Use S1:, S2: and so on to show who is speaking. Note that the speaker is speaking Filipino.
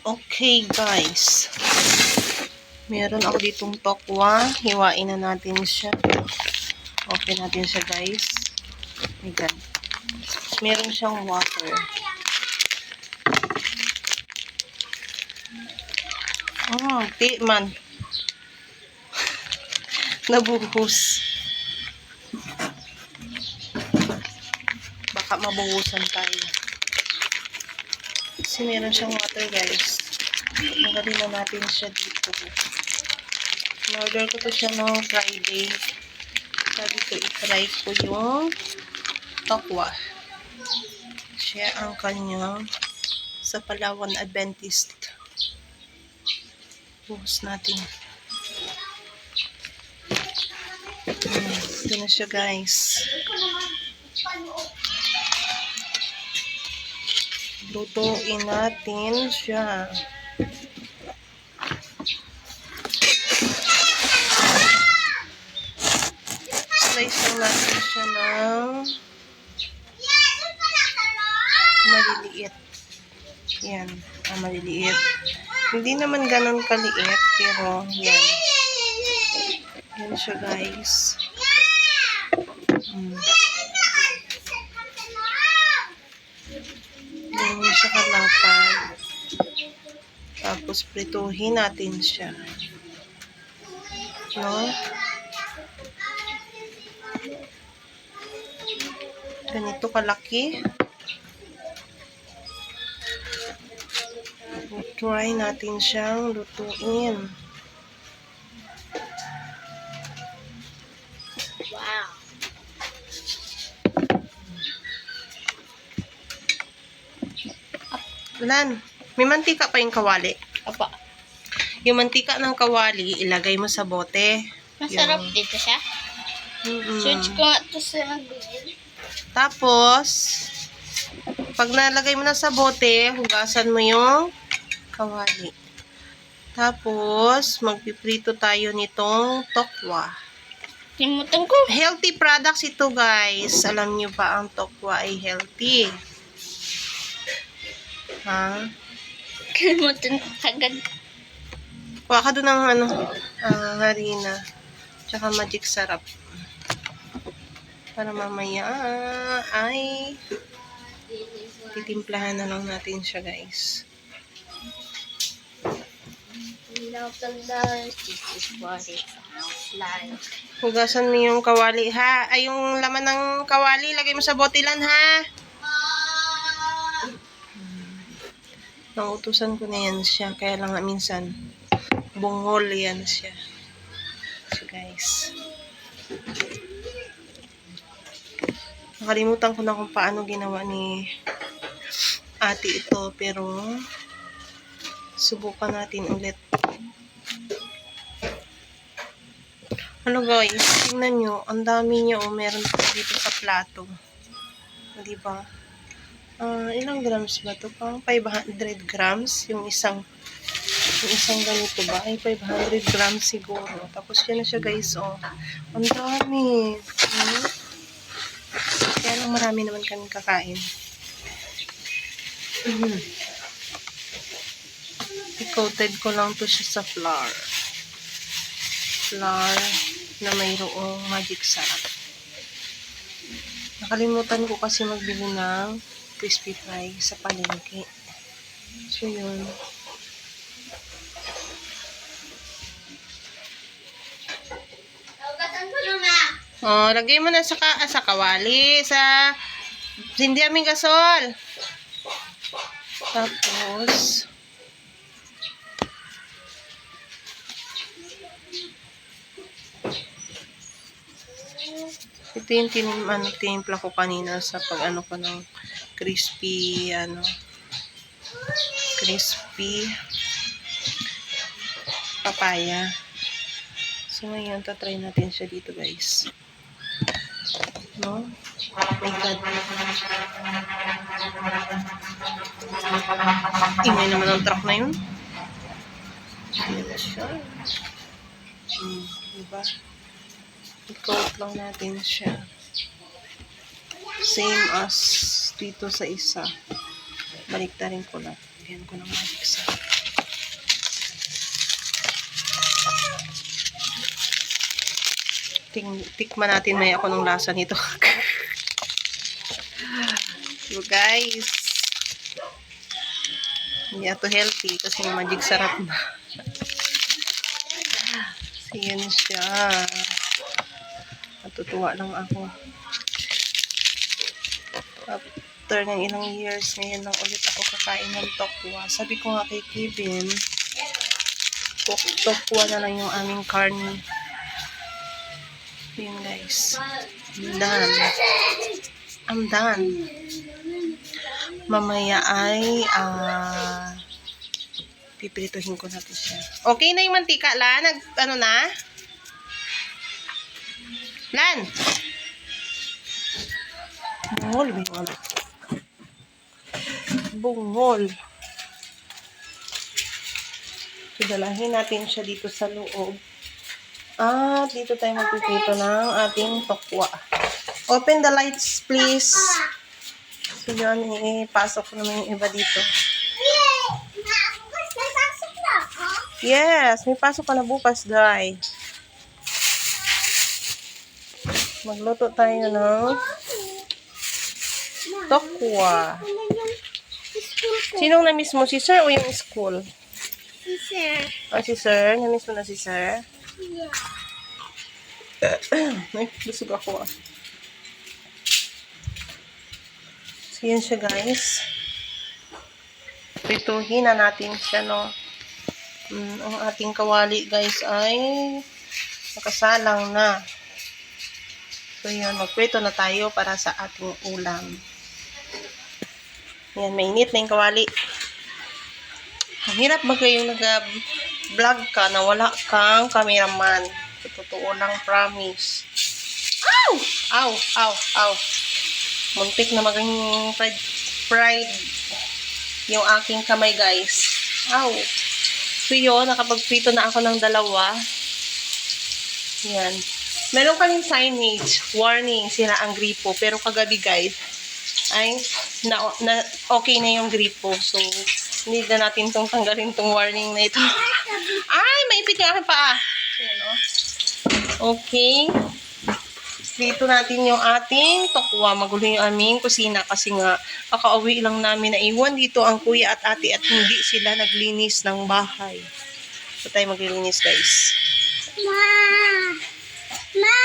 S1: Okay guys, meron ako ditong tokwa. Hiwain na natin siya. Open natin siya guys. Ayan. Meron siyang water. Di man. Nabuhos. Baka mabuhusan tayo. Kasi meron siyang water guys. Nagalin na natin siya dito. In-order ko to siya noong Friday. Sabi ko, itry ko yung tokwa. Siya ang kanyang sa Palawan Adventist. Buhos natin. Ito na siya guys. Lutuin natin siya. Slice lang natin siya ng maliliit. Yan. Maliliit. Hindi naman ganun kaliit, pero yan. Yan siya guys. Yan siya kalapad. Tapos prituhin natin siya. No? Ganito kalaki. Try natin siyang lutuin.
S2: Wow.
S1: Lan, may mantika pa yung kawali.
S2: Apa.
S1: Yung mantika ng kawali, ilagay mo sa bote.
S2: Masarap dito siya. Search ko nga ito sa Google.
S1: Tapos, pag nalagay mo na sa bote, hugasan mo yung kawali. Tapos, magpiprito tayo nitong tokwa.
S2: Limutan ko.
S1: Healthy products ito guys. Alam niyo ba ang tokwa ay healthy? Ha?
S2: Limutan ko agad.
S1: Kuha ka doon ng harina. Tsaka magic sarap. Para mamaya ay titimplahan na lang natin siya guys. Hugasan mo yung kawali ha. Ay yung laman ng kawali, lagay mo sa botilan ha. Nautusan ko na yan siya. Kaya lang minsan bungol yan siya. So guys. Nakalimutan ko na kung paano ginawa ni ate ito. Pero subukan natin ulit. Ano guys, tingnan nyo, ang dami niya meron dito sa plato. Diba? Ilang grams ba ito? Pang 500 grams. Yung isang ganito ba? Ay, 500 grams siguro. Tapos yan na siya guys, Ang dami. Kaya lang marami naman kami kakain. I-coated ko lang to siya sa flour. Flour na mayroong magic sarap. Nakalimutan ko kasi magbili ng crispy fry sa palengke. So yun. Lagay mo na sa kawali, sa hindi aming gasol. Tapos ito yung tinimpla ko kanina sa pag-ano ko ng crispy papaya. So ngayon, tatry natin siya dito guys. No? Oh my God. Ingay naman ang truck na yun. Ayan siya. Diba? I-coat lang natin siya. Same as dito sa isa. Baliktarin ko lang. Lagyan ko ng magic sarap. Tikman natin may ako ng lasa nito. So guys, hindi ito healthy kasi yung magic sarap na. So yun siya. Natutuwa lang ako. After ng ilang years, ngayon lang ulit ako kakain ng tokwa. Sabi ko nga kay Kevin, tokwa na lang yung aming karne. Yun guys. I'm done. I'm done. Mamaya ay pipirituhin ko na to siya. Okay na yung mantika, Lan? Ano na? Lan! Bungol, bungol. Bungol. Idalahin natin siya dito sa loob. At dito tayo magpipito ng ating tokwa. Open the lights, please. So yun, ipasok ko naman yung iba dito. Yes, may pasok ka na bukas, Day. Magluto tayo ng tokwa. Sinong na-miss mo? Si Sir o yung school?
S2: Si Sir.
S1: Ah, si Sir? Na-miss mo na si Sir?
S2: Yeah.
S1: Ay, busog ako ah. So, yun siya guys. Prituhin na natin siya, no? Ang ating kawali guys ay nakasalang na. So, yun. Magprito na tayo para sa ating ulam. Yan, mainit na yung kawali. Ang hirap ba kayong nag-vlog ka na wala kang cameraman? Sa totoo lang, promise. Ow! Ow! Ow! Ow! Muntik na maging fried yung aking kamay, guys. Ow! So yun, nakapagprito na ako ng dalawa. Yan. Meron kaming signage, warning, sira ang gripo. Pero kagabi, guys, ay okay na yung gripo. So, hindi na natin itong tanggalin itong warning na ito. Ay, maipit yung aking paa. Yan, oh. Okay. Dito natin yung ating tokwa. Magulo yung aming kusina kasi nga kakauwi lang namin na iwan dito ang kuya at ate at hindi sila naglinis ng bahay. So tayo maglilinis guys.
S2: Ma! Ma!